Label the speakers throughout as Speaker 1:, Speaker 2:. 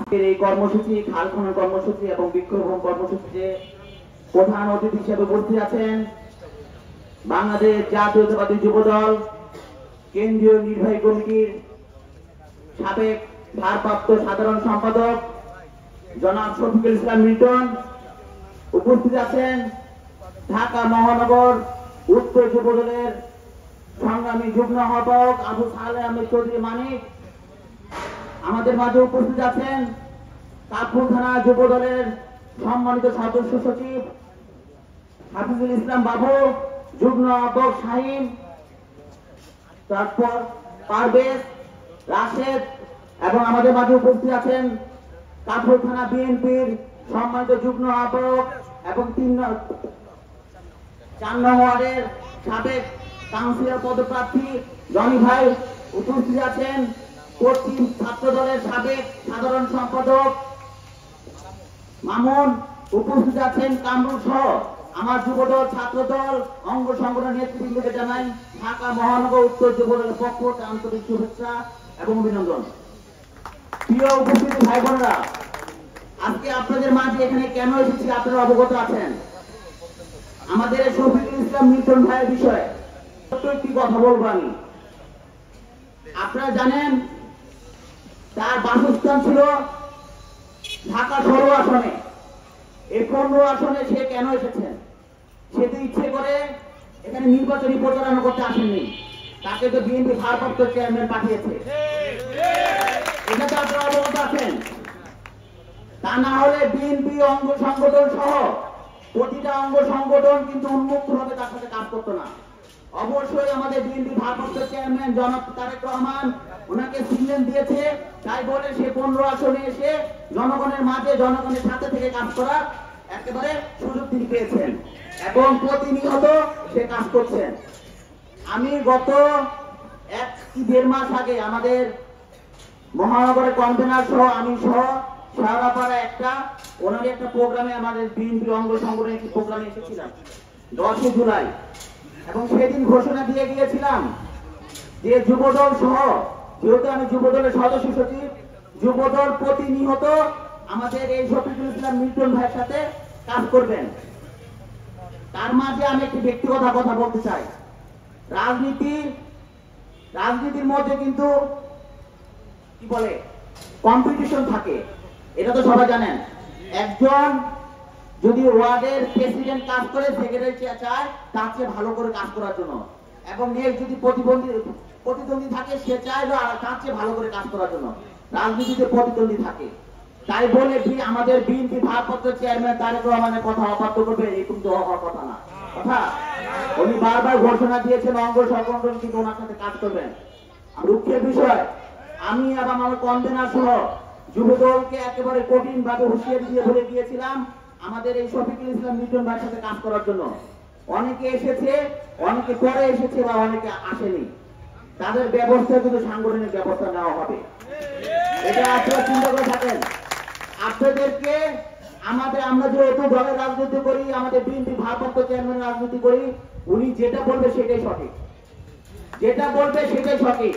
Speaker 1: এই কর্মসূচি খাল খনন কর্মসূচি এবং বৃক্ষরোপণ কর্মসূচিতে প্রধান অতিথি হিসেবে উপস্থিত আছেন বাংলাদেশ জাতীয়তাবাদী যুবদল কেন্দ্রীয় নির্বাহী কমিটির সাবেক ভারপ্রাপ্ত সাধারণ সম্পাদক জনাব শফিকুল ইসলাম মিল্টন। উপস্থিত আছেন ঢাকা মহানগর উত্তর যুবদলের সংগ্রামী যুগ্ম আহ্বায়ক আবু সালেহ আহমেদ চৌধুরী মানিক। আমাদের মাঝে উপস্থিত আছেন কাপুর থানা যুবদলের সম্মানিত সদস্য সচিব হাফিজুল ইসলাম বাবু, যুগ্ম আহ্বায়ক শাহিন, তারপর পারভেজ, রাশেদ এবং আমাদের মাঝে উপস্থিত আছেন কাপুর থানা বিএনপির সম্মানিত যুগ্ম আহ্বায়ক এবং 4 নং ওয়ার্ডের সাবেক কাউন্সিলর পদপ্রার্থী জনি ভাই। উপস্থিত আছেন পশ্চিম ছাত্র দলের সাবেক সাধারণ সম্পাদক মামুন। উপস্থিত আছেন কামরুল সহ আমার যুবদল ছাত্রদল অঙ্গ সংগঠন নেতৃবৃন্দকে জানাই ঢাকা মহানগর উত্তর যুবদলের পক্ষ থেকে আন্তরিক শুভেচ্ছা এবং অভিনন্দন। প্রিয় উপস্থিতি ভাই বোনেরা, আজকে আপনাদের মাঝে এখানে কেন এসেছি আপনারা অবগত আছেন। আমাদের শফিকুল ইসলাম মিল্টন ভাইয়ের বিষয়ে একটি কথা বলবো আমি। আপনারা জানেন তার বাসস্থান ছিল ঢাকা 16 আসনে। এই 15 আসনে সে কেন এসেছেন? সে তো ইচ্ছে করে এখানে নির্বাচনী প্রচারণা করতে আসেননি, তাকে তো বিএনপি ভারপ্রাপ্ত চেয়ারম্যান পাঠিয়েছে। এটা তো আপনারা অবগত আছেন। তা না হলে বিএনপি অঙ্গ সংগঠন সহ প্রতিটা অঙ্গ সংগঠন কিন্তু উন্মুক্ত ভাবে তার সাথে কাজ করতো না। অবশ্যই আমাদের বিএনপি ভারপ্রাপ্ত চেয়ারম্যান জনাব তারেক রহমান ওনাকে সিগন্যাল দিয়েছে, তাই বলে সে 15 আসনে এসে জনগণের মাঝে জনগণের সাথে থেকে কাজ করার একেবারে সুযোগ তিনি পেয়েছেন এবং প্রতিনিয়ত সে কাজ করছেন। আমি গত 1-1.5 মাস আগে আমাদের মহানগরের কনভেনার সহ আমি সহ শাহরাপাড়া ওনার একটা প্রোগ্রামে আমাদের বিএনপি অঙ্গ সংগঠনের একটি প্রোগ্রামে এসেছিলাম 10 জুলাই এবং সেদিন ঘোষণা দিয়ে গিয়েছিলাম যে যুবদল সহ, যেহেতু আমি যুবদলের সদস্য সচিব, যুবদল প্রতিনিয়ত আমাদের এই শফিকুল ইসলাম মিল্টন ভাইয়ের সাথে কাজ করবেন। তার মাঝে আমি একটি ব্যক্তিগত কথা বলতে চাই। রাজনীতির মধ্যে কিন্তু কি বলে কম্পিটিশন থাকে, এটা তো সবাই জানেন। একজন যদি ওয়ার্ডের প্রেসিডেন্ট কাজ করে, সেক্রেটারি চায় তার চেয়ে ভালো করে কাজ করার জন্য, এবং নেক্সট যদি প্রতিদ্বন্দ্বী থাকে সে চায় তার চেয়ে ভালো করে কাজ করার জন্য। রাজনীতিতে প্রতিদ্বন্দ্বী থাকে, তাই বলে আমাদের বিএনপি ভারপ্রাপ্ত চেয়ারম্যান তারেক রহমানের কথা অবাধ্য করবে এরকম তো হওয়ার কথা না। কথা উনি বারবার ঘোষণা দিয়েছেন অঙ্গ সংগঠন কিন্তু ওনার সাথে কাজ করবেন। দুঃখের বিষয়, আমি এবং আমার কনভেনার সহ যুবদলকে একেবারে কঠিন ভাবে হুঁশিয়ারি দিয়ে বলে গিয়েছিলাম আমাদের এই শফিকুল ইসলাম মিল্টন ভাইয়ের সাথে কাজ করার জন্য। অনেকে এসেছে, অনেকে পরে এসেছে বা অনেকে আসেনি, তাদের ব্যবস্থা কিন্তু সাংগঠনিক ব্যবস্থা নেওয়া হবে। এটা আপনারা চিন্তা করে থাকেন। আপনাদেরকে আমরা যেহেতু দলের রাজনীতি করি, আমাদের বিএনপি ভারপ্রাপ্ত চেয়ারম্যান রাজনীতি করি, উনি যেটা বলবে সেটাই সঠিক, যেটা বলবে সেটাই সঠিক।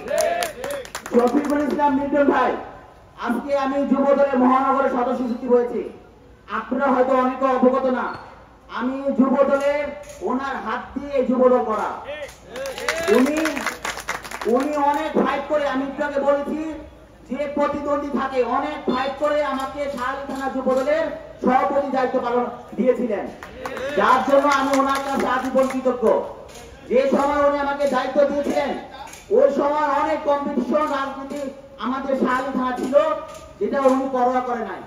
Speaker 1: শফিকুল ইসলাম মিল্টন ভাই, আজকে আমি যুবদলের মহানগরের সদস্য সচিব হয়েছি। আপনারা হয়তো অনেকে অবগত না, আমি যুবদলের ওনার হাত দিয়ে যুবদল করা। উনি অনেক ফাইট করে, আমি আপনাকে বলেছি যে প্রতিদ্বন্দ্বী থাকে, অনেক ফাইট করে আমাকে শাহলী থানা যুবদলের সভাপতি দায়িত্ব পালন দিয়েছিলেন, যার জন্য আমি ওনার কাছে আজীবন কৃতজ্ঞ। যে সময় উনি আমাকে দায়িত্ব দিয়েছিলেন ওই সময় অনেক কম্পিটিশন রাজনীতি আমাদের শাহলী থানা ছিল, যেটা উনি পরোয়া করে নাই,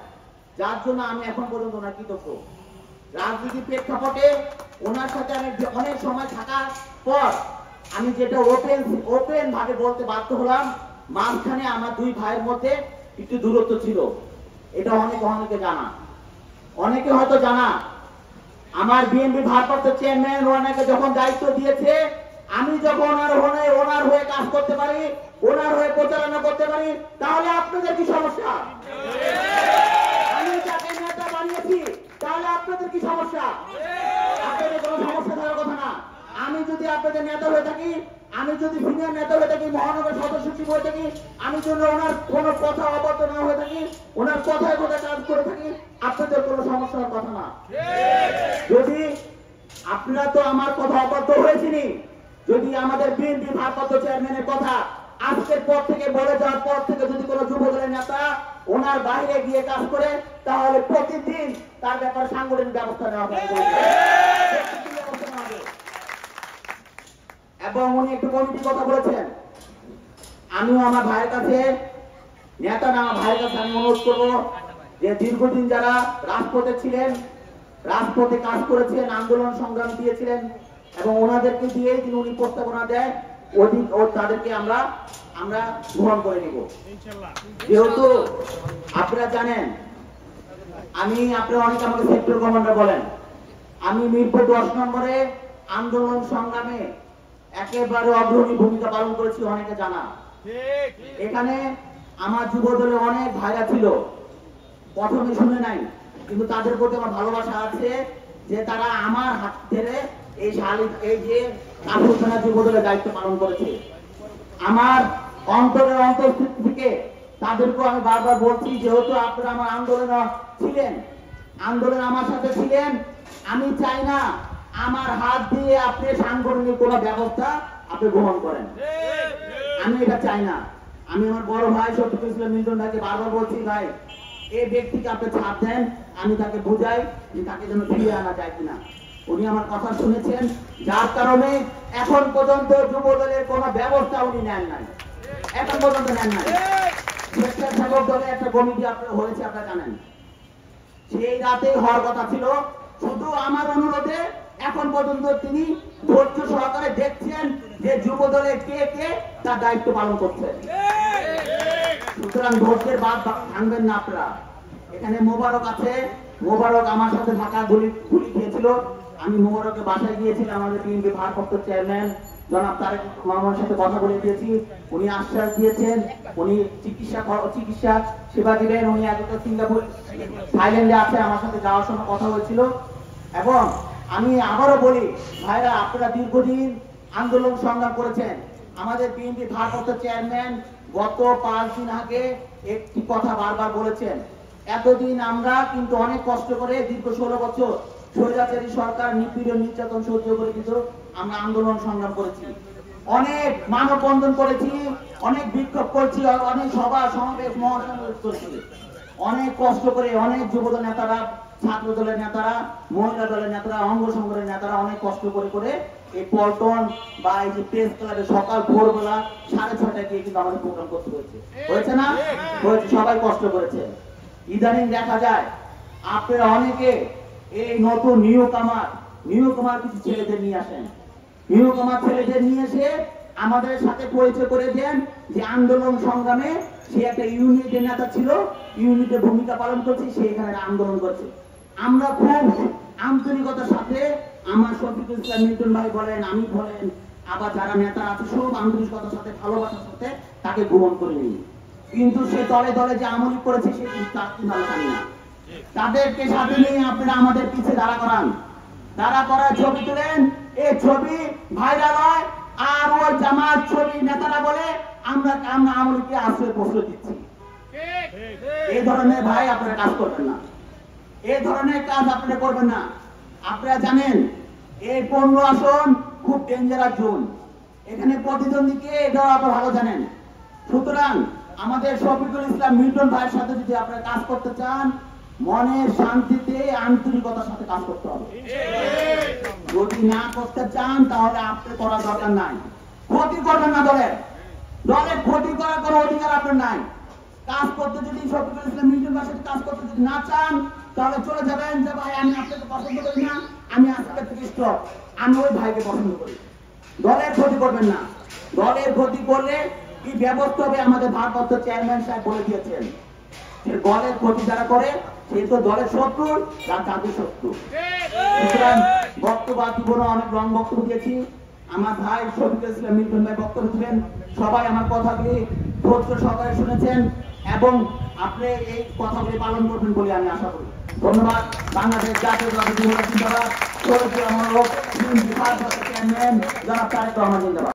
Speaker 1: যার জন্য আমি এখন পর্যন্ত ওনার কৃতজ্ঞ। রাজনীতির প্রেক্ষাপটে ওনার সাথে আমি অনেক সময় থাকার পর আমি যেটা ওপেন ভাবে বলতে বাধ্য হলাম, মাঝখানে আমার 2 ভাইয়ের মধ্যে একটু দূরত্ব ছিল। এটা অনেকে জানা, অনেকে হয়তো জানা। আমার বিএনপি ভারপ্রাপ্ত চেয়ারম্যান ওনাকে যখন দায়িত্ব দিয়েছে, আমি যখন ওনার হয়ে কাজ করতে পারি, ওনার হয়ে প্রচারণা করতে পারি, তাহলে আপনাদের কি সমস্যা? আমি যাকে নেতা বানিয়েছি তাহলে আপনাদের কি সমস্যা? আপনাদের কোনো সমস্যা থাকার কথা না। আমি যদি আপনাদের নেতা হয়ে থাকি, আমি যদি সিনিয়র নেতা হয়ে থাকি, মহানগর সদস্য সচিব হয়ে থাকি, আমি যদি ওনার কোনো কথা অবদ্ধ না হয়ে থাকি, ওনার কথায় কথায় কাজ করে থাকি, আপনাদের কোনো সমস্যার কথা না। যদি আপনারা তো আমার কথা অবদ্ধ হয়েছিনি, যদি আমাদের বিএনপি ভারপ্রাপ্ত চেয়ারম্যানের কথা আজকের পর থেকে বলে যাওয়ার পর থেকে যদি কোনো যুবদলের নেতা ওনার বাইরে গিয়ে কাজ করে, তাহলে প্রতিদিন তার ব্যাপারে সাংগঠনিক ব্যবস্থা নেওয়া হবে। এবং উনি একটু কমিটির কথা বলেছেন, আমিও আমার ভাইয়ের কাছে, নেতা না আমার ভাইয়ের কাছে আমি অনুরোধ করবো যে দীর্ঘদিন যারা রাজপথে ছিলেন, রাজপথে কাজ করেছেন, আন্দোলন সংগ্রাম দিয়েছিলেন, এবং ওনাদেরকে দিয়ে যিনি উনি প্রস্তাবনা দেয় তাদেরকে আমরা গ্রহণ করে নিব। যেহেতু আপনারা জানেন, আপনারা অনেকে আমাকে সেক্টর কমান্ডার বলেন, আমি মিরপুর 10 নম্বরে আন্দোলন সংগ্রামে একেবারে অগ্রণী ভূমিকা পালন করেছি, অনেকে জানা। এখানে আমার যুব দলে অনেক ভাইরা ছিল, প্রথমে শুনে নাই, কিন্তু তাদের প্রতি আমার ভালোবাসা আছে যে তারা আমার হাত ধরে এই যে কাপুর থানা যুব দলের দায়িত্ব পালন করেছে। আমার অন্তরের অন্তঃস্থিতি থেকে তাদেরকেও আমি বারবার বলছি, যেহেতু আপনারা আমার আন্দোলনে ছিলেন, আন্দোলনে আমার সাথে ছিলেন, আমি চাই না আমার হাত দিয়ে আপনি সাংগঠনিক কোন ব্যবস্থা আপনি গ্রহণ করেন, আমি এটা চাই না। আমি আমার বড় ভাই শফিকুল ইসলাম মিল্টন ভাইকে বারবার বলছি, ভাই এই ব্যক্তিকে আপনি ছাড় দেন, আমি তাকে বুঝাই যে তাকে যেন ফিরিয়ে আনা যায় কিনা। উনি আমার কথা শুনেছেন, যার কারণে এখন পর্যন্ত যুব দলের কোন ব্যবস্থা উনি নেন নাই, এখন পর্যন্ত নেন নাই। স্বেচ্ছাসেবক দলে একটা কমিটি হয়েছে, আপনারা জানেন, সেই রাতে হওয়ার কথা ছিল। শুধু আমার অনুরোধে এখন পর্যন্ত তিনি ধৈর্য সহকারে দেখছেন যে যুব দলে কে কে তার দায়িত্ব পালন করছে। সুতরাং ধৈর্যের বাদ ভাঙবেন না আপনারা। এখানে মোবারক আছে, মোবারক আমার সাথে ঢাকা গুলি খেয়েছিল, আমি মোবারকের বাসায় গিয়েছিলাম, আমাদের বিএনপি ভারপ্রাপ্ত চেয়ারম্যান জনাব তারেক রহমানের সাথে কথা বলে দিয়েছি, উনি আশ্বাস দিয়েছেন উনি চিকিৎসা সেবা দিবেন। উনি আগে সিঙ্গাপুর থাইল্যান্ডে আছে, আমার সাথে যাওয়ার সময় কথা হয়েছিল। এবং আমি আবারও বলি, ভাইরা আপনারা দীর্ঘদিন আন্দোলন সংগ্রাম করেছেন। আমাদের বিএনপি ভারপ্রাপ্ত চেয়ারম্যান গত 5 দিন আগে একটি কথা বারবার বলেছেন, এতদিন আমরা কিন্তু অনেক কষ্ট করে দীর্ঘ 16 বছর স্বৈরাচারী সরকার নিপীড়ন নির্যাতন সহ্য করে কিন্তু আমরা আন্দোলন সংগ্রাম করেছি, অনেক মানববন্ধন করেছি, অনেক বিক্ষোভ করেছি, অনেক সভা সমাবেশ মহাসমাবেশ করেছি, অনেক কষ্ট করে অনেক যুবদল নেতারা, ছাত্র দলের নেতারা, মহিলা দলের নেতারা, অঙ্গ সংগঠনের নেতারা অনেক কষ্ট করে করে এই পল্টন বা এই যে প্রেস ক্লাবে সকাল ভোরবেলা 6:30টায় গিয়ে কিন্তু আমাদের প্রোগ্রাম করতে হয়েছে না? হয়েছে, সবাই কষ্ট করেছে। ইদানিং দেখা যায় আপনারা অনেকে এই নতুন নিউ কামার কিছু ছেলেদের নিয়ে আসেন, নিউ কামার ছেলেদের নিয়ে এসে আমাদের সাথে পরিচয় করে দেন যে আন্দোলন সংগ্রামে সে একটা ইউনিটের নেতা ছিল, ইউনিটের ভূমিকা পালন করছে, সে এখানে আন্দোলন করছে। আমরা খুব আন্তরিকতার সাথে, আমার শফিকুল ইসলাম মিল্টন ভাই বলেন, আমি বলেন, আবার যারা নেতা আছে সব আন্তরিকতার সাথে ভালোবাসার সাথে তাকে গ্রহণ করে নিই। কিন্তু সে দলে দলে যে আমলি করেছে সে কিন্তু তার কি ভালো জানি না। তাদেরকে সাথে নিয়ে আপনারা আমাদের পিছিয়ে দাঁড়া করার ছবি তুলেন, এই ছবি ভাইরাল হয়, আর ওই জামাত ছবি নেতারা বলে আমরা আমলকে আশ্রয় প্রশ্রয় দিচ্ছি। এই ধরনের ভাই আপনারা কাজ করবেন না, এই ধরনের কাজ আপনারা করবেন না। আপনারা জানেন এই 15 আসন খুব ডেঞ্জারাস জোন, এখানে প্রতিদ্বন্দ্বীকে এটাও আপনারা ভালো জানেন। সুতরাং আমাদের শফিকুল ইসলাম মিল্টন ভাইয়ের সাথে যদি আপনারা কাজ করতে চান, মনের শান্তিতে আন্তরিকতার সাথে কাজ করতে হবে। যদি না করতে চান তাহলে আপনার করার দরকার নাই, ক্ষতি করবেন না, দলের ক্ষতি করার কোনো অধিকার আপনার নাই। কাজ করতে যদি শফিকুল ইসলাম মিল্টন ভাইয়ের সাথে কাজ করতে যদি না চান তাহলে চলে যাবেন যে ভাই আমি আপনাকে পছন্দ করি না, আমি আজকের থেকে স্টপ, আমি ওই ভাইকে পছন্দ করি। দলের ক্ষতি করবেন না, দলের ক্ষতি করলে কি ব্যবস্থা হবে আমাদের ভারপ্রাপ্ত চেয়ারম্যান সাহেব বলে দিয়েছেন। দলের ক্ষতি যারা করে সে তো দলের শত্রু, জাতির শত্রু। সুতরাং বক্তব্য জীবনে অনেক লং বক্তব্য দিয়েছি, আমার ভাই শফিকুল ইসলাম মিল্টন ভাই বক্তব্য দিবেন, সবাই আমার কথাগুলি ধৈর্য সহকারে শুনেছেন এবং আপনি এই কথাগুলি পালন করবেন বলে আমি আশা করি। ধন্যবাদ। বাংলাদেশ জাতীয়তাবাদী যুব দল জিন্দাবাদ, শরীফুর রহমান চেয়ারম্যান জনাব তারেক রহমান জিন্দাবাদ।